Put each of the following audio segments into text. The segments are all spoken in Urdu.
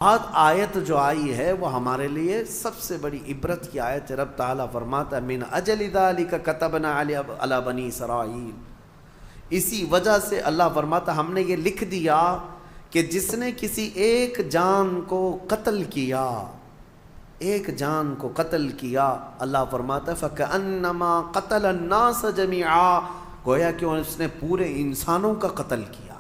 بعد آیت جو آئی ہے وہ ہمارے لیے سب سے بڑی عبرت کی آیت ہے۔ رب تعالیٰ فرماتا ہے من اجل ذالک کتبنا علی بنی اسرائیل، اسی وجہ سے اللہ فرماتا ہم نے یہ لکھ دیا کہ جس نے کسی ایک جان کو قتل کیا، ایک جان کو قتل کیا، اللہ فرماتا ہے فَكَأَنَّمَا قَتَلَ النَّاسَ جَمِيعًا، گویا کہ اس نے پورے انسانوں کا قتل کیا،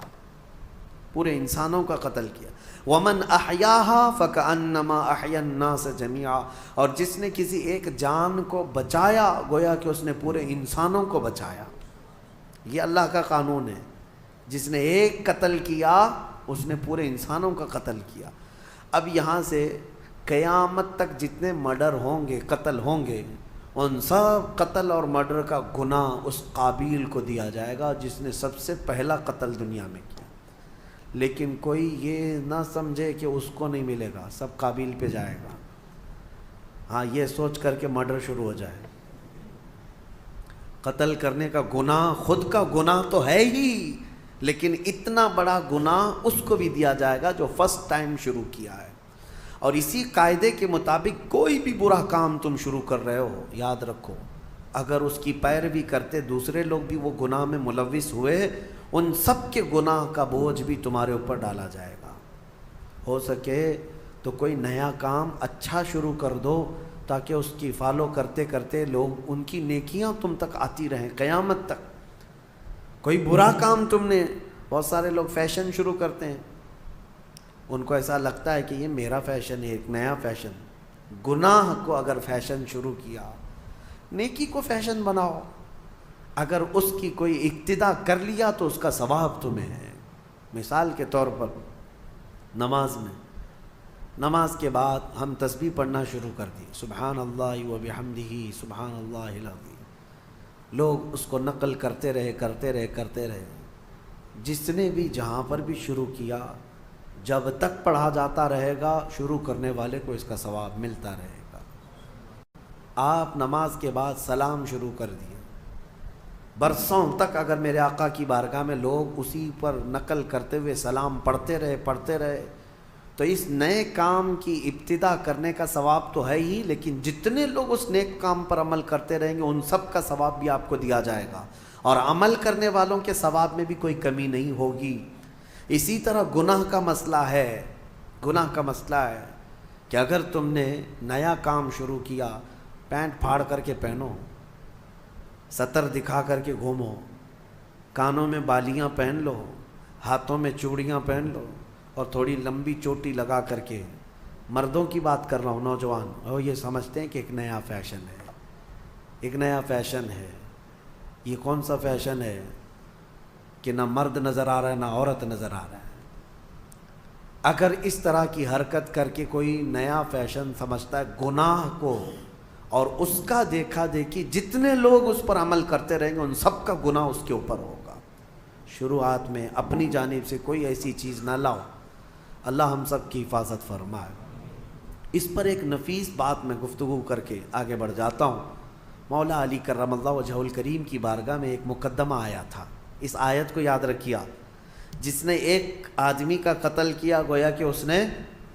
پورے انسانوں کا قتل کیا۔ وَمَنْ أَحْيَاهَا فَكَأَنَّمَا أَحْيَا النَّاسَ جَمِيعًا، اور جس نے کسی ایک جان کو بچایا گویا کہ اس نے پورے انسانوں کو بچایا۔ یہ اللہ کا قانون ہے، جس نے ایک قتل کیا اس نے پورے انسانوں کا قتل کیا۔ اب یہاں سے قیامت تک جتنے مرڈر ہوں گے، قتل ہوں گے، ان سب قتل اور مرڈر کا گناہ اس قابیل کو دیا جائے گا جس نے سب سے پہلا قتل دنیا میں کیا۔ لیکن کوئی یہ نہ سمجھے کہ اس کو نہیں ملے گا، سب قابیل پہ جائے گا۔ ہاں، یہ سوچ کر کے مرڈر شروع ہو جائے۔ قتل کرنے کا گناہ خود کا گناہ تو ہے ہی، لیکن اتنا بڑا گناہ اس کو بھی دیا جائے گا جو فرسٹ ٹائم شروع کیا ہے۔ اور اسی قاعدے کے مطابق کوئی بھی برا کام تم شروع کر رہے ہو، یاد رکھو اگر اس کی پیروی کرتے دوسرے لوگ بھی وہ گناہ میں ملوث ہوئے، ان سب کے گناہ کا بوجھ بھی تمہارے اوپر ڈالا جائے گا۔ ہو سکے تو کوئی نیا کام اچھا شروع کر دو تاکہ اس کی فالو کرتے کرتے لوگ ان کی نیکیاں تم تک آتی رہیں قیامت تک۔ کوئی برا کام تم نے، بہت سارے لوگ فیشن شروع کرتے ہیں، ان کو ایسا لگتا ہے کہ یہ میرا فیشن ہے، ایک نیا فیشن۔ گناہ کو اگر فیشن شروع کیا، نیکی کو فیشن بناؤ۔ اگر اس کی کوئی اقتدا کر لیا تو اس کا ثواب تمہیں ہے۔ مثال کے طور پر نماز میں، نماز کے بعد ہم تسبیح پڑھنا شروع کر دی، سبحان اللہ و بحمدہ سبحان اللہ العظیم، لوگ اس کو نقل کرتے رہے۔ جس نے بھی جہاں پر بھی شروع کیا، جب تک پڑھا جاتا رہے گا شروع کرنے والے کو اس کا ثواب ملتا رہے گا۔ آپ نماز کے بعد سلام شروع کر دیے، برسوں تک اگر میرے آقا کی بارگاہ میں لوگ اسی پر نقل کرتے ہوئے سلام پڑھتے رہے تو اس نئے کام کی ابتدا کرنے کا ثواب تو ہے ہی، لیکن جتنے لوگ اس نیک کام پر عمل کرتے رہیں گے ان سب کا ثواب بھی آپ کو دیا جائے گا، اور عمل کرنے والوں کے ثواب میں بھی کوئی کمی نہیں ہوگی۔ اسی طرح گناہ کا مسئلہ ہے کہ اگر تم نے نیا کام شروع کیا، پینٹ پھاڑ کر کے پہنو، سطر دکھا کر کے گھومو، کانوں میں بالیاں پہن لو، ہاتھوں میں چوڑیاں پہن لو، اور تھوڑی لمبی چوٹی لگا کر کے، مردوں کی بات کر رہا ہوں، نوجوان، اور یہ سمجھتے ہیں کہ ایک نیا فیشن ہے۔ یہ کون سا فیشن ہے کہ نہ مرد نظر آ رہا ہے نہ عورت نظر آ رہا ہے۔ اگر اس طرح کی حرکت کر کے کوئی نیا فیشن سمجھتا ہے گناہ کو، اور اس کا دیکھا دیکھی جتنے لوگ اس پر عمل کرتے رہیں گے ان سب کا گناہ اس کے اوپر ہوگا۔ شروعات میں اپنی جانب سے کوئی ایسی چیز نہ لاؤ، اللہ ہم سب کی حفاظت فرمائے۔ اس پر ایک نفیس بات میں گفتگو کر کے آگے بڑھ جاتا ہوں۔ مولا علی کرم اللہ وجہہ الکریم کی بارگاہ میں ایک مقدمہ آیا تھا، اس آیت کو یاد رکھیا، جس نے ایک آدمی کا قتل کیا گویا کہ اس نے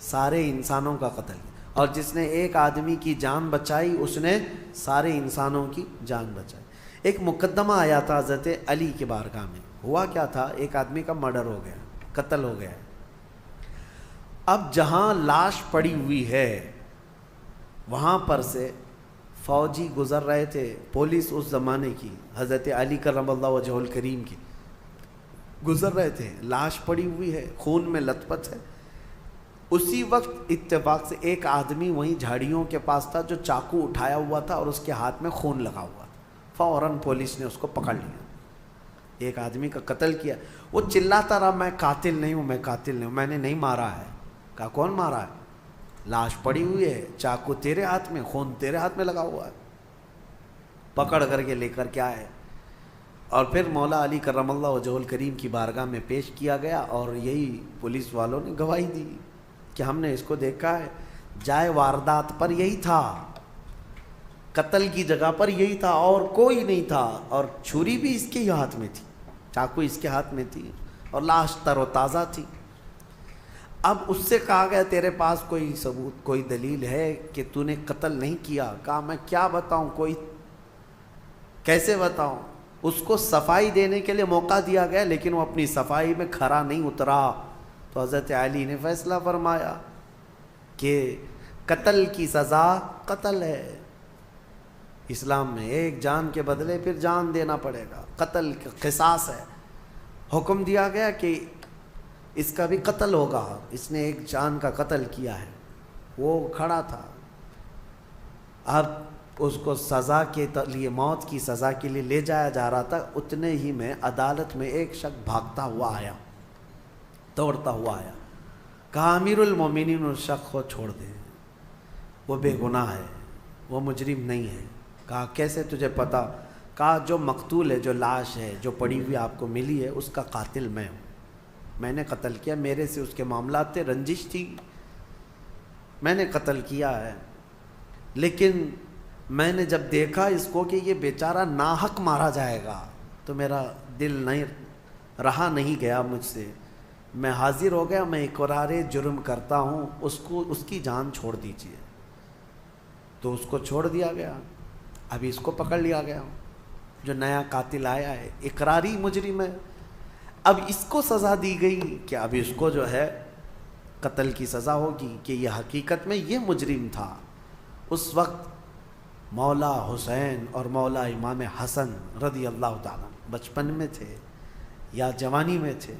سارے انسانوں کا قتل کیا، اور جس نے ایک آدمی کی جان بچائی اس نے سارے انسانوں کی جان بچائی۔ ایک مقدمہ آیا تھا حضرت علی کے بارگاہ میں۔ ہوا کیا تھا، ایک آدمی کا مرڈر ہو گیا، قتل ہو گیا۔ اب جہاں لاش پڑی ہوئی ہے وہاں پر سے فوجی گزر رہے تھے، پولیس اس زمانے کی، حضرت علی کرم اللہ وجہہ الکریم کی گزر رہے تھے، لاش پڑی ہوئی ہے، خون میں لت پت ہے۔ اسی وقت اتفاق سے ایک آدمی وہیں جھاڑیوں کے پاس تھا جو چاقو اٹھایا ہوا تھا اور اس کے ہاتھ میں خون لگا ہوا تھا۔ فوراً پولیس نے اس کو پکڑ لیا، ایک آدمی کا قتل کیا۔ وہ چلاتا رہا میں قاتل نہیں ہوں، میں نے نہیں مارا ہے۔ کہا کون مارا ہے؟ لاش پڑی ہوئی ہے، چاقو تیرے ہاتھ میں، خون تیرے ہاتھ میں لگا ہوا ہے۔ پکڑ کر کے لے کر کے آئے، اور پھر مولا علی کرم اللہ وجہہ الکریم کی بارگاہ میں پیش کیا گیا، اور یہی پولیس والوں نے گواہی دی کہ ہم نے اس کو دیکھا ہے، جائے واردات پر یہی تھا، قتل کی جگہ پر یہی تھا، اور کوئی نہیں تھا، اور چھری بھی اس کے ہی ہاتھ میں تھی، چاقو اس کے ہاتھ میں تھی، اور لاش تر و تازہ تھی۔ اب اس سے کہا گیا تیرے پاس کوئی ثبوت، کوئی دلیل ہے کہ تو نے قتل نہیں کیا؟ کہا میں کیا بتاؤں، کوئی کیسے بتاؤں؟ اس کو صفائی دینے کے لیے موقع دیا گیا لیکن وہ اپنی صفائی میں کھرا نہیں اترا، تو حضرت علی نے فیصلہ فرمایا کہ قتل کی سزا قتل ہے، اسلام میں ایک جان کے بدلے پھر جان دینا پڑے گا، قتل قصاص ہے، حکم دیا گیا کہ اس کا بھی قتل ہوگا، اس نے ایک جان کا قتل کیا ہے، وہ کھڑا تھا، اب اس کو سزا کے لیے، موت کی سزا کے لیے لے جایا جا رہا تھا، اتنے ہی میں عدالت میں ایک شخص بھاگتا ہوا آیا، دوڑتا ہوا آیا، کہا امیر المومنین اس شخص کو چھوڑ دیں، وہ بے گناہ ہے، وہ مجرم نہیں ہے۔ کہا کیسے تجھے پتا؟ کہا جو مقتول ہے، جو لاش ہے، جو پڑی ہوئی آپ کو ملی ہے، اس کا قاتل میں ہوں، میں نے قتل کیا، میرے سے اس کے معاملات تھے، رنجش تھی، میں نے قتل کیا ہے، لیکن میں نے جب دیکھا اس کو کہ یہ بیچارہ ناحق مارا جائے گا تو میرا دل نہیں رہا نہیں گیا مجھ سے، میں حاضر ہو گیا، میں اقرار جرم کرتا ہوں، اس کی جان چھوڑ دیجیے، تو اس کو چھوڑ دیا گیا۔ ابھی اس کو پکڑ لیا گیا جو نیا قاتل آیا ہے، اقراری مجرم ہے، اب اس کو سزا دی گئی کہ اب اس کو جو ہے قتل کی سزا ہوگی کہ یہ حقیقت میں یہ مجرم تھا۔ اس وقت مولا حسین اور مولا امام حسن رضی اللہ تعالیٰ بچپن میں تھے یا جوانی میں تھے،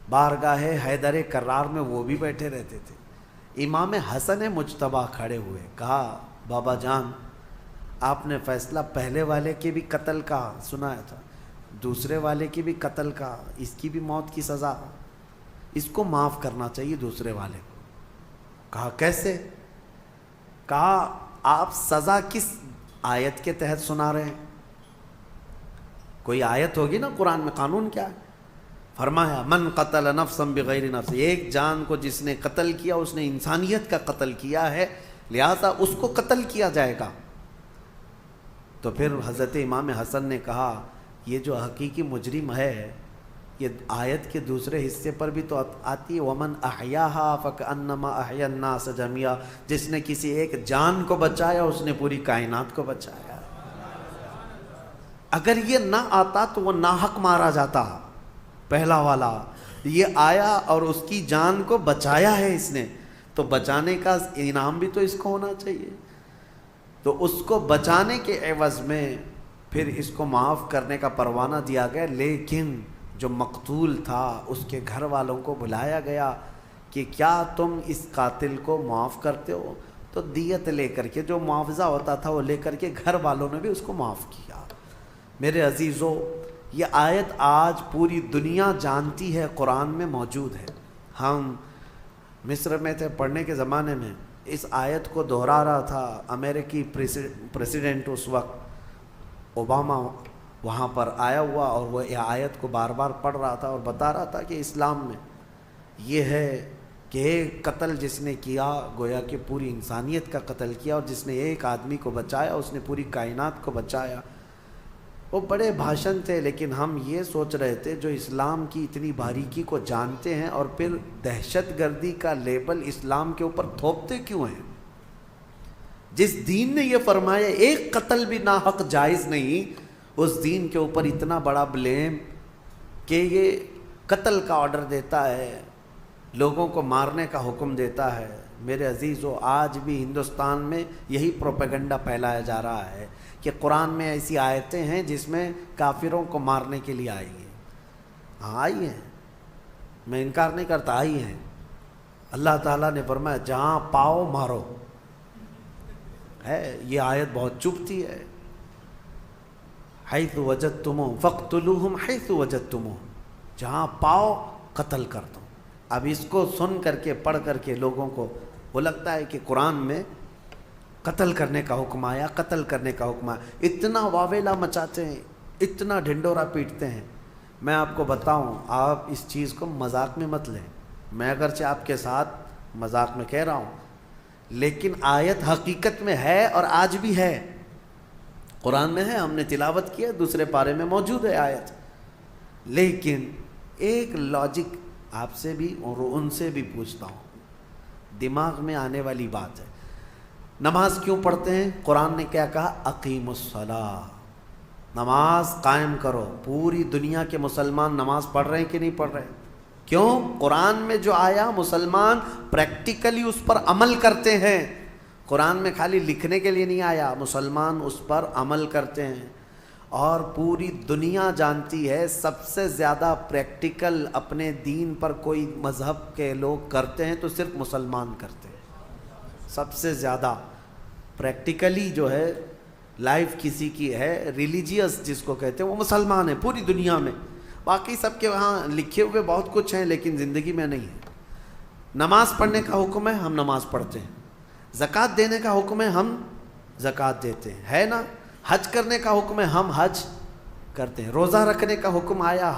بارگاہ حیدر کرار میں وہ بھی بیٹھے رہتے تھے۔ امام حسن مجتبیٰ کھڑے ہوئے، کہا بابا جان آپ نے فیصلہ پہلے والے کے بھی قتل کا سنایا تھا، دوسرے والے کی بھی قتل کا، اس کی بھی موت کی سزا، اس کو معاف کرنا چاہیے دوسرے والے کو۔ کہا کیسے؟ کہا آپ سزا کس آیت کے تحت سنا رہے ہیں؟ کوئی آیت ہوگی نا قرآن میں، قانون کیا ہے؟ فرمایا من قتل نفسا بغیر نفس، ایک جان کو جس نے قتل کیا اس نے انسانیت کا قتل کیا ہے، لہذا اس کو قتل کیا جائے گا۔ تو پھر حضرت امام حسن نے کہا یہ جو حقیقی مجرم ہے، یہ آیت کے دوسرے حصے پر بھی تو آتی ہے ومن احیاہا فکأنما احیا الناس جميعا، جس نے کسی ایک جان کو بچایا اس نے پوری کائنات کو بچایا۔ اگر یہ نہ آتا تو وہ ناحق مارا جاتا، پہلا والا یہ آیا اور اس کی جان کو بچایا ہے اس نے، تو بچانے کا انعام بھی تو اس کو ہونا چاہیے، تو اس کو بچانے کے عوض میں پھر اس کو معاف کرنے کا پروانہ دیا گیا۔ لیکن جو مقتول تھا اس کے گھر والوں کو بلایا گیا کہ کیا تم اس قاتل کو معاف کرتے ہو؟ تو دیت لے کر کے، جو معاوضہ ہوتا تھا وہ لے کر کے گھر والوں نے بھی اس کو معاف کیا۔ میرے عزیزو، یہ آیت آج پوری دنیا جانتی ہے، قرآن میں موجود ہے۔ ہم مصر میں تھے پڑھنے کے زمانے میں، اس آیت کو دہرا رہا تھا امریکی پریسیڈنٹ اس وقت اوباما، وہاں پر آیا ہوا اور وہ یہ آیت کو بار بار پڑھ رہا تھا اور بتا رہا تھا کہ اسلام میں یہ ہے کہ ایک قتل جس نے کیا گویا کہ پوری انسانیت کا قتل کیا، اور جس نے ایک آدمی کو بچایا اس نے پوری کائنات کو بچایا۔ وہ بڑے بھاشن تھے، لیکن ہم یہ سوچ رہے تھے جو اسلام کی اتنی باریکی کو جانتے ہیں اور پھر دہشت گردی کا لیبل اسلام کے اوپر تھوپتے کیوں ہیں؟ جس دین نے یہ فرمایا ایک قتل بھی ناحق جائز نہیں، اس دین کے اوپر اتنا بڑا بلیم کہ یہ قتل کا آرڈر دیتا ہے، لوگوں کو مارنے کا حکم دیتا ہے۔ میرے عزیزو، آج بھی ہندوستان میں یہی پروپیگنڈا پھیلایا جا رہا ہے کہ قرآن میں ایسی آیتیں ہیں جس میں کافروں کو مارنے کے لیے آئی ہیں۔ ہاں آئی ہیں، میں انکار نہیں کرتا، آئی ہیں۔ اللہ تعالیٰ نے فرمایا جہاں پاؤ مارو، ہے یہ آیت بہت چبھتی ہے، حیث وجدتموہم فاقتلوہم حیث وجدتموہم، جہاں پاؤ قتل کر دو۔ اب اس کو سن کر کے پڑھ کر کے لوگوں کو وہ لگتا ہے کہ قرآن میں قتل کرنے کا حکم آیا، قتل کرنے کا حکم آیا، اتنا واویلا مچاتے ہیں، اتنا ڈھنڈورا پیٹتے ہیں۔ میں آپ کو بتاؤں، آپ اس چیز کو مذاق میں مت لیں، میں اگرچہ آپ کے ساتھ مذاق میں کہہ رہا ہوں، لیکن آیت حقیقت میں ہے اور آج بھی ہے، قرآن میں ہے، ہم نے تلاوت کیا، دوسرے پارے میں موجود ہے آیت۔ لیکن ایک لاجک آپ سے بھی اور ان سے بھی پوچھتا ہوں، دماغ میں آنے والی بات ہے، نماز کیوں پڑھتے ہیں؟ قرآن نے کیا کہا؟ اقیموا الصلاۃ، نماز قائم کرو۔ پوری دنیا کے مسلمان نماز پڑھ رہے ہیں کہ نہیں پڑھ رہے؟ کیوں؟ قرآن میں جو آیا مسلمان پریکٹیکلی اس پر عمل کرتے ہیں۔ قرآن میں خالی لکھنے کے لیے نہیں آیا، مسلمان اس پر عمل کرتے ہیں۔ اور پوری دنیا جانتی ہے سب سے زیادہ پریکٹیکل اپنے دین پر کوئی مذہب کے لوگ کرتے ہیں تو صرف مسلمان کرتے ہیں۔ سب سے زیادہ پریکٹیکلی جو ہے لائف کسی کی ہے ریلیجیس جس کو کہتے ہیں وہ مسلمان ہیں پوری دنیا میں۔ باقی سب کے وہاں لکھے ہوئے بہت کچھ ہیں لیکن زندگی میں نہیں ہے۔ نماز پڑھنے کا حکم ہے، ہم نماز پڑھتے ہیں۔ زکوٰۃ دینے کا حکم ہے، ہم زکوٰۃ دیتے ہیں، ہے نا؟ حج کرنے کا حکم ہے، ہم حج کرتے ہیں۔ روزہ رکھنے کا حکم آیا،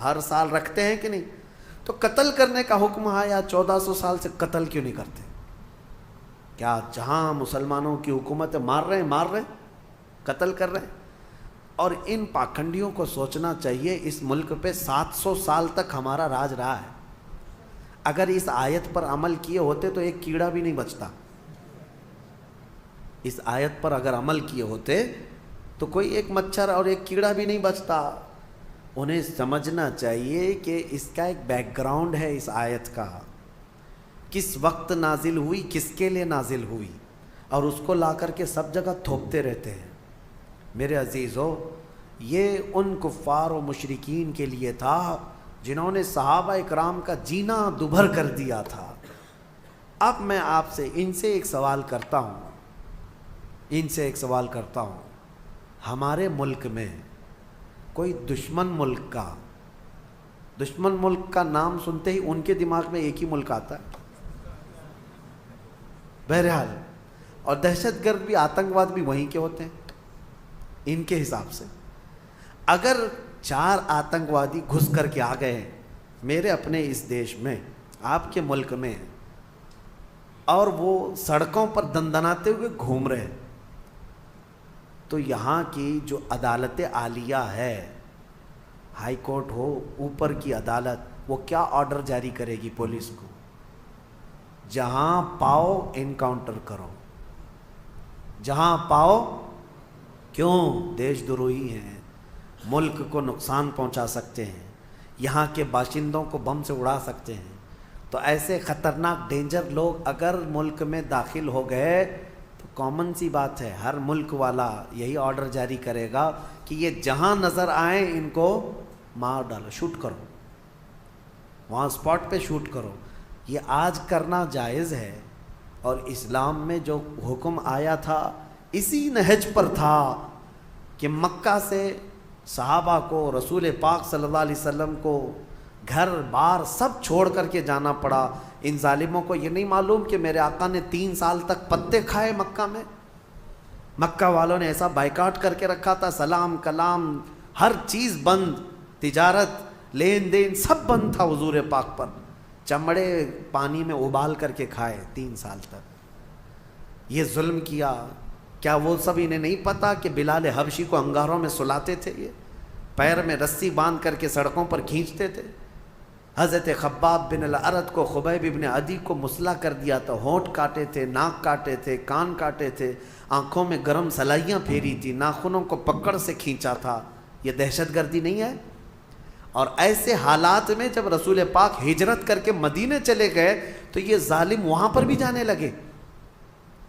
ہر سال رکھتے ہیں کہ نہیں؟ تو قتل کرنے کا حکم آیا، 1400 سال سے قتل کیوں نہیں کرتے؟ کیا جہاں مسلمانوں کی حکومت ہے مار رہے ہیں، قتل کر رہے ہیں؟ اور ان پاکھنڈیوں کو سوچنا چاہیے اس ملک پہ 700 سال تک ہمارا راج رہا ہے۔ اگر اس آیت پر عمل کیے ہوتے تو ایک کیڑا بھی نہیں بچتا۔ اس آیت پر اگر عمل کیے ہوتے تو کوئی ایک مچھر اور ایک کیڑا بھی نہیں بچتا۔ انہیں سمجھنا چاہیے کہ اس کا ایک بیک گراؤنڈ ہے، اس آیت کا کس وقت نازل ہوئی، کس کے لیے نازل ہوئی، اور اس کو لا کر کے سب جگہ تھوپتے رہتے ہیں۔ میرے عزیزو، یہ ان کفار و مشرکین کے لیے تھا جنہوں نے صحابہ اکرام کا جینا دوبھر کر دیا تھا۔ اب میں آپ سے ان سے ایک سوال کرتا ہوں، ہمارے ملک میں کوئی دشمن ملک کا نام سنتے ہی ان کے دماغ میں ایک ہی ملک آتا ہے بہرحال، اور دہشت گرد بھی، آتنکواد بھی وہیں کے ہوتے ہیں ان کے حساب سے۔ اگر 4 آتنکوادی گھس کر کے آ گئے ہیں میرے اپنے اس دیش میں، آپ کے ملک میں، اور وہ سڑکوں پر دندناتے ہوئے گھوم رہے ہیں، تو یہاں کی جو عدالت عالیہ ہے، ہائی کورٹ ہو، اوپر کی عدالت، وہ کیا آرڈر جاری کرے گی پولیس کو؟ جہاں پاؤ انکاؤنٹر کرو، جہاں پاؤ۔ کیوں؟ دیش دروہی ہیں، ملک کو نقصان پہنچا سکتے ہیں، یہاں کے باشندوں کو بم سے اڑا سکتے ہیں۔ تو ایسے خطرناک ڈینجر لوگ اگر ملک میں داخل ہو گئے تو کامن سی بات ہے، ہر ملک والا یہی آرڈر جاری کرے گا کہ یہ جہاں نظر آئیں ان کو مار ڈالو، شوٹ کرو، وہاں اسپاٹ پہ شوٹ کرو۔ یہ آج کرنا جائز ہے، اور اسلام میں جو حکم آیا تھا اسی نہج پر تھا کہ مکہ سے صحابہ کو، رسول پاک صلی اللہ علیہ وسلم کو گھر بار سب چھوڑ کر کے جانا پڑا۔ ان ظالموں کو یہ نہیں معلوم کہ میرے آقا نے 3 سال تک پتے کھائے مکہ میں۔ مکہ والوں نے ایسا بائیکاٹ کر کے رکھا تھا، سلام کلام ہر چیز بند، تجارت لین دین سب بند تھا حضور پاک پر، چمڑے پانی میں ابال کر کے کھائے 3 سال تک۔ یہ ظلم کیا، کیا وہ سب انہیں نہیں پتا کہ بلال حبشی کو انگاروں میں سلاتے تھے، یہ پیر میں رسی باندھ کر کے سڑکوں پر کھینچتے تھے؟ حضرت خباب بن الارت کو، خبیب بن عدی کو مسلح کر دیا تھا، ہونٹ کاٹے تھے، ناک کاٹے تھے، کان کاٹے تھے، آنکھوں میں گرم سلائیاں پھیری تھی، ناخنوں کو پکڑ سے کھینچا تھا۔ یہ دہشت گردی نہیں ہے؟ اور ایسے حالات میں جب رسول پاک ہجرت کر کے مدینے چلے گئے تو یہ ظالم وہاں پر بھی جانے لگے،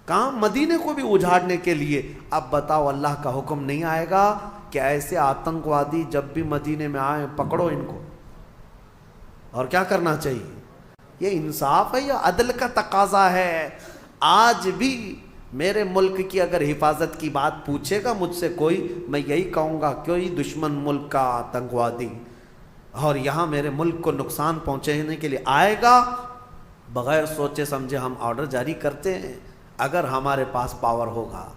کہاں؟ مدینے کو بھی اجاڑنے کے لیے۔ اب بتاؤ، اللہ کا حکم نہیں آئے گا کہ ایسے آتنکوادی جب بھی مدینے میں آئیں پکڑو ان کو؟ اور کیا کرنا چاہیے؟ یہ انصاف ہے یا عدل کا تقاضا ہے؟ آج بھی میرے ملک کی اگر حفاظت کی بات پوچھے گا مجھ سے کوئی، میں یہی کہوں گا کوئی دشمن ملک کا آتنکوادی اور یہاں میرے ملک کو نقصان پہنچانے کے لیے آئے گا، بغیر سوچے سمجھے ہم آرڈر جاری کرتے ہیں اگر ہمارے پاس پاور ہوگا۔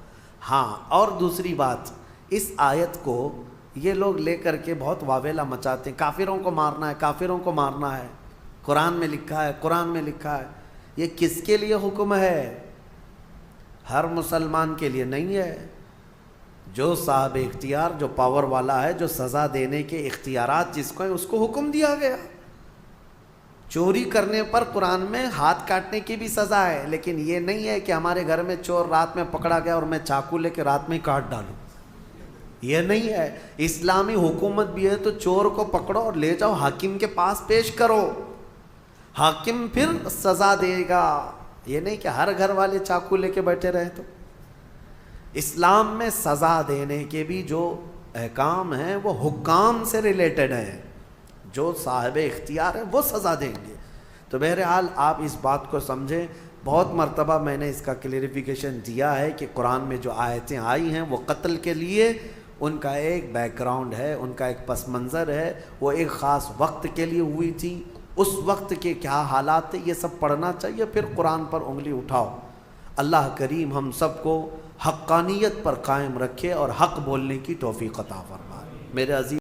ہاں، اور دوسری بات، اس آیت کو یہ لوگ لے کر کے بہت واویلا مچاتے ہیں، کافروں کو مارنا ہے، کافروں کو مارنا ہے، قرآن میں لکھا ہے، قرآن میں لکھا ہے۔ یہ کس کے لیے حکم ہے؟ ہر مسلمان کے لیے نہیں ہے۔ جو صاحب اختیار، جو پاور والا ہے، جو سزا دینے کے اختیارات جس کو ہیں، اس کو حکم دیا گیا۔ چوری کرنے پر قرآن میں ہاتھ کاٹنے کی بھی سزا ہے، لیکن یہ نہیں ہے کہ ہمارے گھر میں چور رات میں پکڑا گیا اور میں چاقو لے کے رات میں ہی کاٹ ڈالوں، یہ نہیں ہے۔ اسلامی حکومت بھی ہے تو چور کو پکڑو اور لے جاؤ حاکم کے پاس پیش کرو، حاکم پھر سزا دے گا، یہ نہیں کہ ہر گھر والے چاقو لے کے بیٹھے رہے۔ تو اسلام میں سزا دینے کے بھی جو احکام ہیں وہ حکام سے ریلیٹڈ ہیں، جو صاحب اختیار ہے وہ سزا دیں گے۔ تو بہرحال آپ اس بات کو سمجھیں، بہت مرتبہ میں نے اس کا کلیریفیکیشن دیا ہے کہ قرآن میں جو آیتیں آئی ہیں وہ قتل کے لیے ان کا ایک بیک گراؤنڈ ہے، ان کا ایک پس منظر ہے، وہ ایک خاص وقت کے لیے ہوئی تھی، اس وقت کے کیا حالات تھے یہ سب پڑھنا چاہیے، پھر قرآن پر انگلی اٹھاؤ۔ اللہ کریم ہم سب کو حقانیت پر قائم رکھے اور حق بولنے کی توفیق عطا فرمائے۔ میرے عزیز